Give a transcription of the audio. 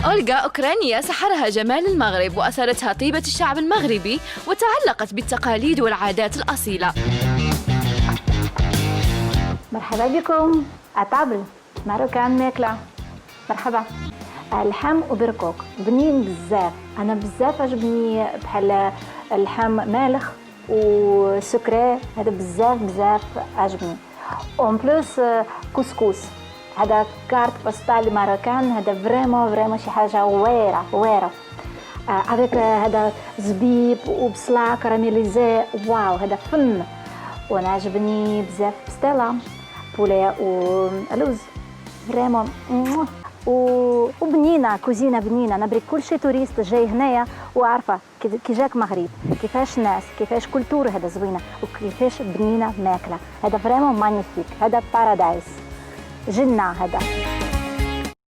أولغا أوكرانية سحرها جمال المغرب وأثارتها طيبة الشعب المغربي وتعلقت بالتقاليد والعادات الأصيلة. مرحبا بكم أطابل ماروكان ماكلة. مرحبا. اللحم وبرقوق بنين بزاف، أنا بزاف عجبني بحال اللحم مالح وسكري، هذا بزاف عجبني. اون بلوس كسكس، هذا كارت بوستال ماروكان، هذا فريمون شي حاجه واعره افيك هذا زبيب وبصله كراميليزي، واو هذا فن. وانا عجبني بزاف بستيلا بولي ولوز فريمون وبنينه كوزينه بنينه. انا بريك كلشي توريست جاي هنايا وعارفه كي جاك مغرب، كيفاش الناس، كيفاش كولتور هذا زوينه وكيفاش بنينه ماكله. هذا فريمون مانيفيك، هذا بارادايس، جنه هذا.